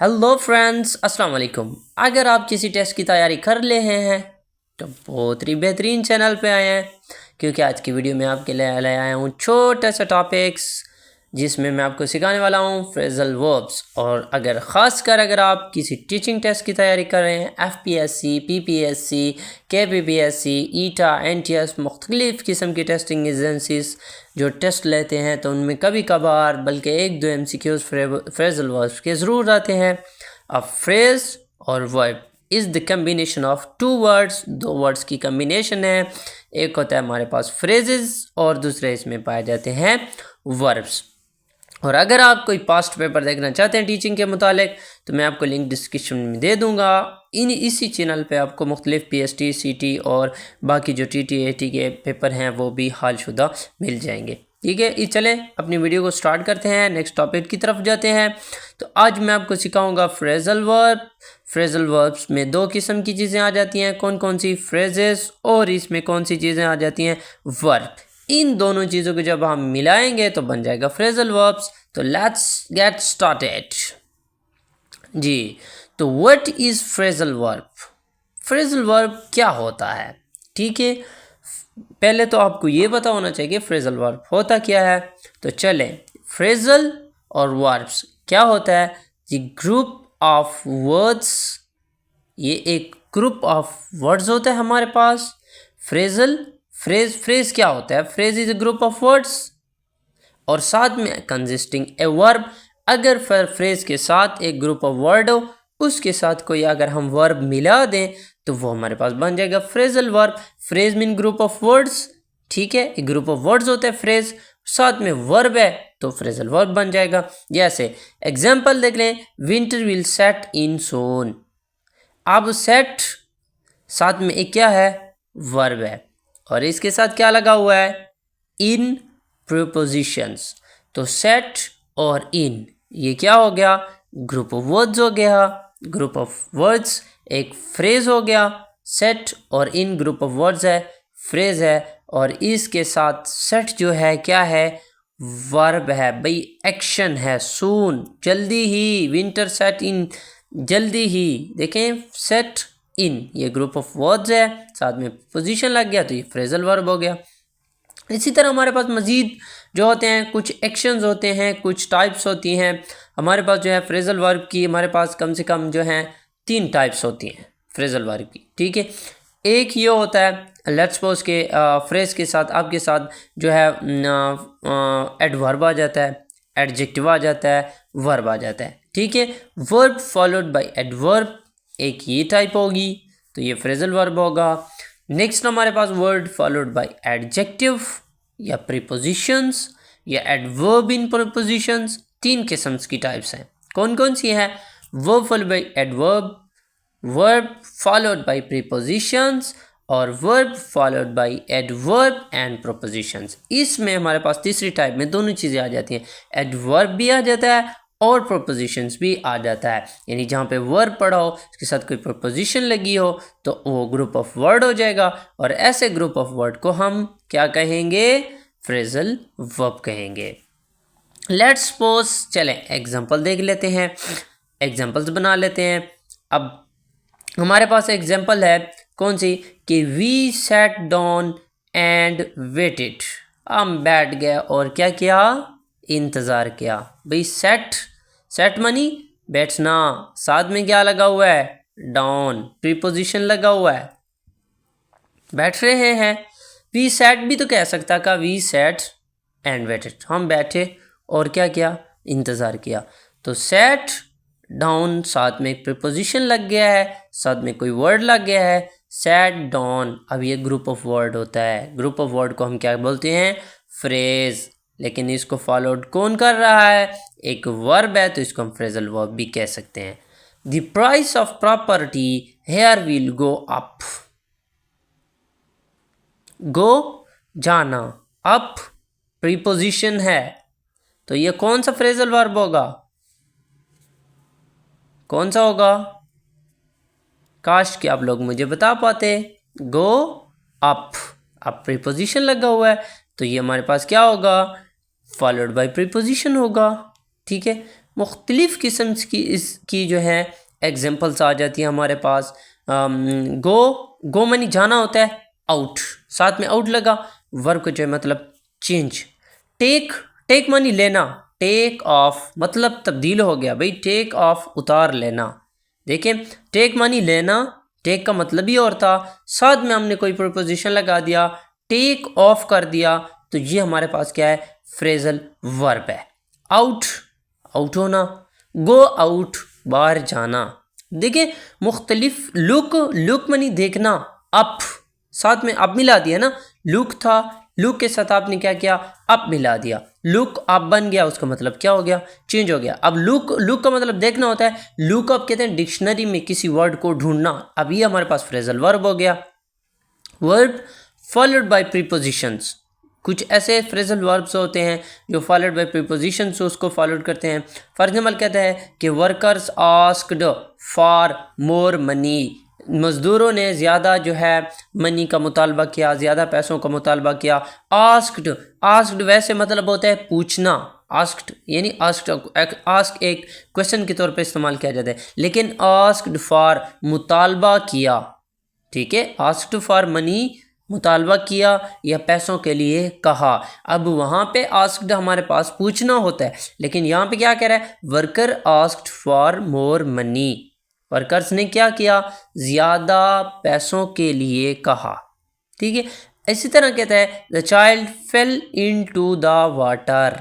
Hello friends, अस्सलाम वालेकुम। अगर आप किसी टेस्ट की तैयारी कर रहे हैं तो बहुत ही बेहतरीन चैनल पे आए हैं, क्योंकि आज की वीडियो में आपके लिए ले आया हूँ छोटा सा टॉपिक्स जिसमें मैं आपको सिखाने वाला हूँ फ्रेजल वर्ब्स। और अगर आप किसी टीचिंग टेस्ट की तैयारी कर रहे हैं, FPSC, PPSC, KPPSC, ईटा, NTS, मुख्तलिफ़ किस्म की टेस्टिंग एजेंसीज जो टेस्ट लेते हैं, तो उनमें कभी कभार बल्कि एक दो MCQs फ्रेजल वर्ब्स के ज़रूर आते हैं। अब फ्रेज और verb is the combination of two words, दो वर्ड्स की कम्बिनेशन है। एक होता है हमारे पास फ्रेजेस और दूसरे इसमें पाए जाते हैं वर्ब्स। और अगर आप कोई पास्ट पेपर देखना चाहते हैं टीचिंग के मुतालिक, तो मैं आपको लिंक डिस्क्रिप्शन में दे दूंगा। इसी चैनल पे आपको मुख्तलिफ PST, CT और बाकी जो TT, AT के पेपर हैं वो भी हालशुदा मिल जाएंगे। ठीक है, ये चले अपनी वीडियो को स्टार्ट करते हैं, नेक्स्ट टॉपिक की तरफ जाते हैं। तो आज मैं आपको सिखाऊंगा फ्रेजल वर्ब। फ्रेजल वर्ब्स में दो किस्म की चीज़ें आ जाती हैं, कौन कौन सी? फ्रेजेस, और इसमें कौन सी चीज़ें आ जाती हैं? वर्ब। इन दोनों चीज़ों को जब हम मिलाएंगे तो बन जाएगा फ्रेजल वर्ब्स। तो लेट्स गेट स्टार्टेड जी। तो what is phrasal verb? Phrasal verb क्या होता है? ठीक है, पहले तो आपको ये पता होना चाहिए कि फ्रेजल वर्ब होता क्या है। तो चलें, फ्रेजल और वर्ब्स क्या होता है? द ग्रुप ऑफ वर्ड्स, ये एक ग्रुप ऑफ वर्ड्स होता है हमारे पास। फ्रेजल फ्रेज क्या होता है? Phrase is a group of words और साथ में कंसिस्टिंग ए वर्ब। अगर फ्रेज के साथ एक ग्रुप ऑफ वर्ड हो, उसके साथ कोई अगर हम वर्ब मिला दें तो वो हमारे पास बन जाएगा phrasal verb. Phrase mean group of words, ठीक है, एक ग्रुप ऑफ वर्ड्स होते हैं फ्रेज, साथ में वर्ब है तो फ्रेजल वर्ब बन जाएगा। जैसे एग्जाम्पल देख लें, विंटर विल सेट इन सोन। अब सेट साथ में एक क्या है? वर्ब है, और इसके साथ क्या लगा हुआ है? इन प्रीपोजिशंस। तो सेट और इन ये क्या हो गया? ग्रुप ऑफ वर्ड्स हो गया। ग्रुप ऑफ वर्ड्स एक फ्रेज हो गया। सेट और इन ग्रुप ऑफ वर्ड्स है, फ्रेज है, और इसके साथ सेट जो है क्या है? वर्ब है भाई, एक्शन है, सून, जल्दी ही। विंटर सेट इन, जल्दी ही। देखें, सेट इन ये ग्रुप ऑफ वर्ड्स है, साथ में पोजीशन लग गया तो ये फ्रेजल वर्ब हो गया। इसी तरह हमारे पास मज़ीद जो होते हैं कुछ एक्शंस होते हैं, कुछ टाइप्स होती हैं हमारे पास जो है फ्रेजल वर्ब की। हमारे पास कम से कम जो हैं 3 टाइप्स होती हैं फ्रेजल वर्ब की। ठीक है, एक ये होता है, लेट्स सपोज के फ्रेज के साथ आपके साथ जो है एडवर्ब आ जाता है, एडजेक्टिव आ जाता है, वर्ब आ जाता है। ठीक है, वर्ब फॉलोड बाय एडवर्ब, एक ये टाइप होगी, तो ये फ्रेजल वर्ब होगा। नेक्स्ट हमारे पास वर्ड फॉलोड बाय एडजेक्टिव या प्रीपोजिशंस या एडवर्ब इन प्रीपोजिशंस। 3 किस्म की टाइप्स हैं, कौन कौन सी है? Verb followed by adverb, verb followed by prepositions, और verb followed by adverb and prepositions. इसमें हमारे पास तीसरी टाइप में दोनों चीज़ें आ जाती हैं, एडवर्ब भी आ जाता है और प्रोपोजिशंस भी आ जाता है। यानी जहाँ पे वर्ब पड़ा हो उसके साथ कोई प्रोपोजिशन लगी हो तो वो ग्रुप ऑफ वर्ड हो जाएगा, और ऐसे ग्रुप ऑफ वर्ड को हम क्या कहेंगे? फ्रेजल वर्ब कहेंगे। लेट्स सपोज, चलें एग्जांपल देख लेते हैं, एग्जांपल्स बना लेते हैं। अब हमारे पास एग्जांपल है कौन सी? कि we sat down and waited. हम बैठ गए और क्या किया? इंतज़ार किया। भाई सेट, सेट मनी बैठना, साथ में क्या लगा हुआ है? डाउन, प्रीपोजिशन लगा हुआ है, बैठ रहे हैं। वी सेट भी तो कह सकता का, वी सेट एंड वेटेड, हम बैठे और क्या किया? इंतज़ार किया। तो सेट डाउन साथ में प्रीपोजिशन लग गया है, साथ में कोई वर्ड लग गया है, सेट डाउन। अब ये ग्रुप ऑफ वर्ड होता है, ग्रुप ऑफ वर्ड को हम क्या बोलते हैं? फ्रेज। लेकिन इसको फॉलोड कौन कर रहा है? एक वर्ब है, तो इसको हम फ्रेजल वर्ब भी कह सकते हैं। The price of property here will go up. Go जाना, अप प्रीपोजिशन है, तो ये कौन सा फ्रेजल वर्ब होगा? कौन सा होगा? काश कि आप लोग मुझे बता पाते। गो अप, अब प्रीपोजिशन लगा हुआ है तो ये हमारे पास क्या होगा? फॉलोड बाय प्रीपोजिशन होगा। ठीक है, मुख्तलिफ़ किस्म की इसकी जो है एग्जांपल्स आ जाती हैं हमारे पास। गो मनी जाना होता है, आउट, साथ में आउट लगा, वर्ब का जो है मतलब चेंज। टेक मनी लेना, टेक ऑफ मतलब तब्दील हो गया भाई, टेक ऑफ उतार लेना। देखें, टेक मनी लेना, टेक का मतलब ही और था, साथ में हमने कोई प्रीपोजिशन लगा दिया, टेक ऑफ कर दिया, तो ये हमारे पास क्या है, फ्रेजल वर्ब है। आउट होना, गो आउट बाहर जाना। देखिए मुख्तलिफ, लुक मनी देखना, अप, साथ में अप मिला दिया ना, लुक था, लुक के साथ आपने क्या किया, अप मिला दिया, लुक अप बन गया, उसका मतलब क्या हो गया, चेंज हो गया। अब लुक का मतलब देखना होता है, लुक अप कहते हैं डिक्शनरी में किसी वर्ड को ढूंढना। अब ये हमारे पास फ्रेजल वर्ब हो गया। वर्ब फॉलोड बाय प्रीपोजिशंस, कुछ ऐसे फ्रेजल वर्ब्स होते हैं जो फॉलोड बाय प्रीपोजिशंस उसको फॉलोड करते हैं। फॉर एग्जाम्पल कहता है कि workers asked for more money, मज़दूरों ने ज़्यादा जो है मनी का मुतालबा किया, ज़्यादा पैसों का मुतालबा किया। आस्क्ड वैसे मतलब होता है पूछना, आस्क्ड यानी आस्क एक क्वेश्चन के तौर पे इस्तेमाल किया जाता है, लेकिन आस्क्ड फॉर मुतालबा किया, ठीक है, आस्क्ड फॉर मनी मुतालबा किया या पैसों के लिए कहा। अब वहाँ पे आस्क्ड हमारे पास पूछना होता है, लेकिन यहाँ पे क्या कह रहा है, worker asked for more money, workers ने क्या किया, ज़्यादा पैसों के लिए कहा, ठीक है। इसी तरह कहता है the child fail into the water,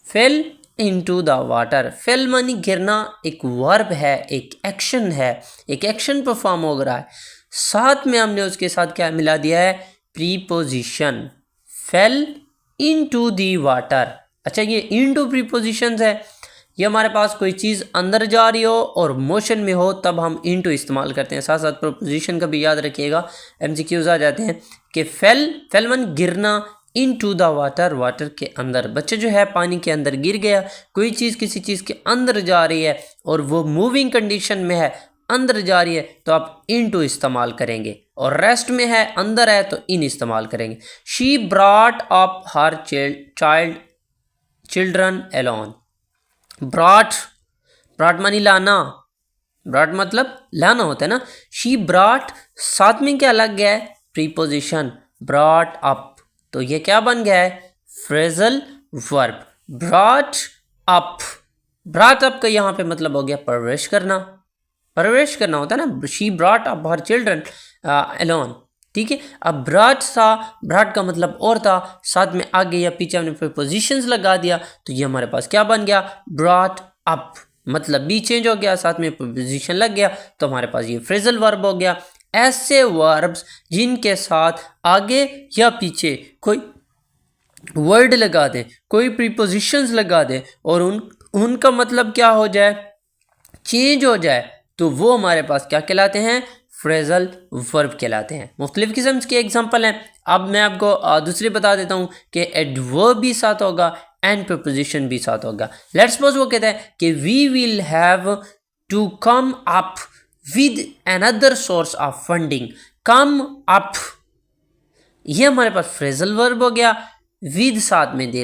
fail into the water, fail मानी गिरना, एक वर्ब है, एक एक्शन है, एक एक्शन परफॉर्म हो रहा है, साथ में हमने उसके साथ क्या मिला दिया है, preposition, fail into the water. अच्छा, ये इनटू प्रीपोजिशंस है, ये हमारे पास कोई चीज़ अंदर जा रही हो और मोशन में हो तब हम इनटू इस्तेमाल करते हैं। साथ साथ प्रीपोजिशन का भी याद रखिएगा, एमसीक्यूज आ जाते हैं कि फेल मन गिरना, इनटू द वाटर, वाटर के अंदर, बच्चे जो है पानी के अंदर गिर गया। कोई चीज़ किसी चीज़ के अंदर जा रही है और वो मूविंग कंडीशन में है, अंदर जा रही है, तो आप इनटू इस्तेमाल करेंगे, और रेस्ट में है, अंदर है, तो इन इस्तेमाल करेंगे। She brought up her children alone, brought money लाना, ब्रॉट मतलब लाना होता है ना। शी ब्रॉट, साथ में क्या लग गया है, प्रीपोजिशन, ब्रॉट अप, तो ये क्या बन गया है, phrasal verb, brought up. Brought up का यहाँ पे मतलब हो गया परवरिश करना, परवरिश करना होता है ना। She brought up her children alone, ठीक है। अब ब्रॉट था, ब्रॉट का मतलब और था, साथ में आगे या पीछे हमने प्रीपोजिशंस लगा दिया, तो ये हमारे पास क्या बन गया, ब्रॉट अप, मतलब भी चेंज हो गया, साथ में प्रीपोजिशन लग गया, तो हमारे पास ये फ्रेजल वर्ब हो गया। ऐसे वर्ब्स जिनके साथ आगे या पीछे कोई वर्ड लगा दें, कोई प्रीपोजिशंस लगा दें और उनका मतलब क्या हो जाए, चेंज हो जाए, तो वो हमारे पास क्या कहलाते हैं, फ्रेजल वर्ब कहलाते हैं। मुख्तलिफ किस्म के एग्जाम्पल हैं। अब मैं आपको दूसरे बता देता हूँ कि एडवर्ब भी साथ होगा एंड प्रीपोजिशन भी साथ होगा। लेट्स सपोज वो कहता है कि we will have to come up with another source of funding, come up, ये हमारे पास फ्रेजल वर्ब हो गया, विद साथ में दे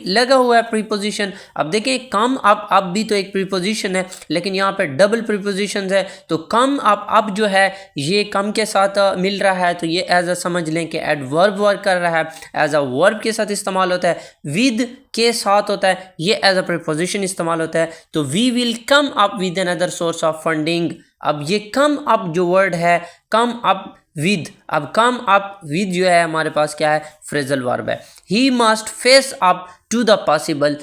लगा हुआ है प्रीपोजिशन। अब देखें, कम अप भी तो एक प्रीपोजिशन है, लेकिन यहाँ पे डबल प्रीपोजिशन है, तो कम अप जो है ये कम के साथ मिल रहा है, तो ये एज अ समझ लें कि एडवर्ब वर्क कर रहा है, एज अ वर्ब के साथ इस्तेमाल होता है, विद के साथ होता है, ये एज अ प्रीपोजिशन इस्तेमाल होता है। तो we will come up with another source of funding, अब ये कम अप जो वर्ड है, कम अप विद, अब कम अप विद जो है हमारे पास क्या है, फ्रेजल वर्ब है। He must face up to the possible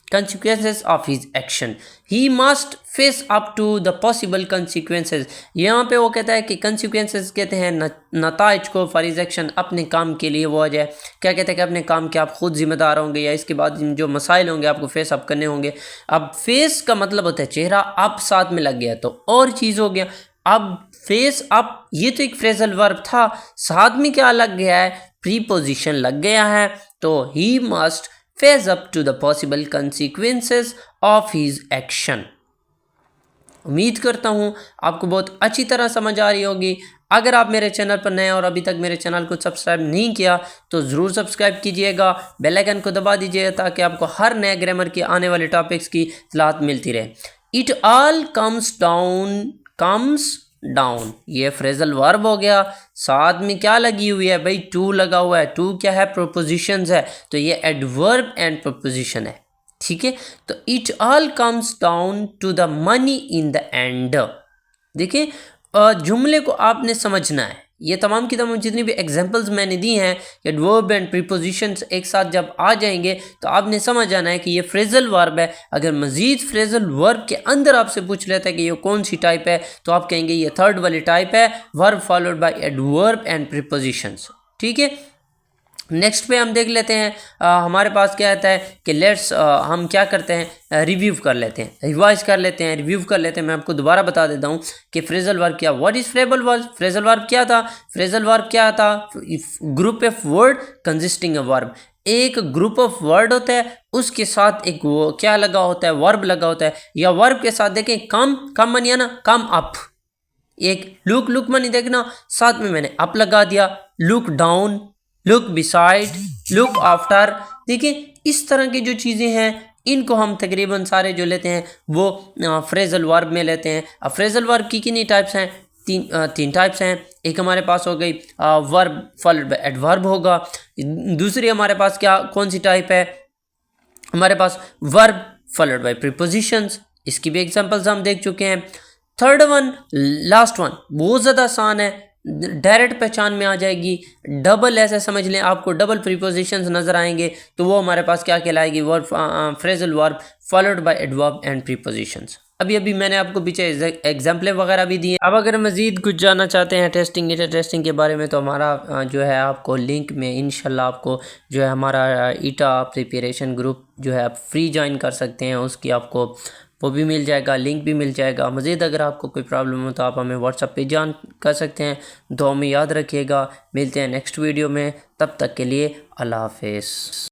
consequences of his action, he must face up to the possible consequences। यहाँ पे वो कहता है कि consequences कहते हैं नताइज को, फॉर हिज एक्शन, अपने काम के लिए वो आ जाए, क्या कहते हैं कि अपने काम के आप खुद जिम्मेदार होंगे या इसके बाद जो मसाइल होंगे आपको फेस अप करने होंगे। अब फेस का मतलब होता है चेहरा, अप साथ में लग गया तो और चीज़ हो गया। अब फेस अप ये तो एक फ्रेजल वर्ब था, साथ में क्या लग गया है, प्रीपोजिशन लग गया है, तो he must face up to the possible consequences of his action. उम्मीद करता हूँ आपको बहुत अच्छी तरह समझ आ रही होगी। अगर आप मेरे चैनल पर नए और अभी तक मेरे चैनल को सब्सक्राइब नहीं किया तो ज़रूर सब्सक्राइब कीजिएगा, बेल आइकन को दबा दीजिएगा ताकि आपको हर नए ग्रामर की आने वाले टॉपिक्स की इत्तलात मिलती रहे। इट ऑल कम्स डाउन, ये फ्रेजल वर्ब हो गया। साथ में क्या लगी हुई है भाई, टू लगा हुआ है। टू क्या है, प्रोपोजिशंस है, तो ये एडवर्ब एंड प्रोपोजिशन है, ठीक है। तो it all comes down to the money in the end. देखिए जुमले को आपने समझना है। ये तमाम की तमाम जितनी भी एग्जांपल्स मैंने दी हैं, एडवर्ब एंड प्रीपोजिशंस एक साथ जब आ जाएंगे तो आपने समझ जाना है कि ये फ्रेजल वर्ब है। अगर मजीद फ्रेजल वर्ब के अंदर आपसे पूछ लेता है कि ये कौन सी टाइप है, तो आप कहेंगे ये थर्ड वाली टाइप है, verb followed by adverb and prepositions, ठीक है। नेक्स्ट पे हम देख लेते हैं, हमारे पास क्या आता है कि लेट्स हम क्या करते हैं, रिव्यू कर लेते हैं, रिवाइज कर लेते हैं, रिव्यू कर लेते हैं। मैं आपको दोबारा बता देता हूँ कि फ्रेजल वर्ब क्या, what is phrasal verb. Phrasal verb क्या था, फ्रेजल वर्ब क्या था, group of word consisting of verb. एक ग्रुप ऑफ वर्ड होता है, उसके साथ एक वो क्या लगा होता है, वर्ब लगा होता है, या वर्ब के साथ देखें कम मानिए ना, कम अप। एक लुक मानी देखना, साथ में मैंने अप लगा दिया, look down, look beside, look after. देखिए इस तरह की जो चीज़ें हैं इनको हम तकरीबन सारे जो लेते हैं वो फ्रेजल वर्ब में लेते हैं। अब फ्रेजल वर्ब की कितनी टाइप्स हैं, तीन टाइप्स हैं। एक हमारे पास हो गई वर्ब फॉलोड बाय एडवर्ब होगा। दूसरी हमारे पास क्या कौन सी टाइप है, हमारे पास वर्ब फॉलोड बाय प्रीपोजिशंस, इसकी भी एग्जांपल्स हम देख चुके हैं। थर्ड वन, लास्ट वन बहुत ज़्यादा आसान है, डायरेक्ट पहचान में आ जाएगी। डबल ऐसे समझ लें, आपको डबल प्रीपोजिशंस नजर आएंगे तो वो हमारे पास क्या कहलाएगी, verb phrasal verb followed by adverb and prepositions. अभी मैंने आपको पीछे एग्जाम्पल वगैरह भी दिए। अब अगर मजीद कुछ जानना चाहते हैं टेस्टिंग के बारे में तो हमारा जो है आपको लिंक में इंशाल्लाह आपको जो है हमारा ईटा प्रिपरेशन ग्रुप जो है आप फ्री ज्वाइन कर सकते हैं, उसकी आपको वो भी मिल जाएगा, लिंक भी मिल जाएगा। मज़ीद अगर आपको कोई प्रॉब्लम हो तो आप हमें व्हाट्सएप पे जान कर सकते हैं। दुआ में याद रखिएगा, मिलते हैं नेक्स्ट वीडियो में, तब तक के लिए अल्लाह हाफिज़।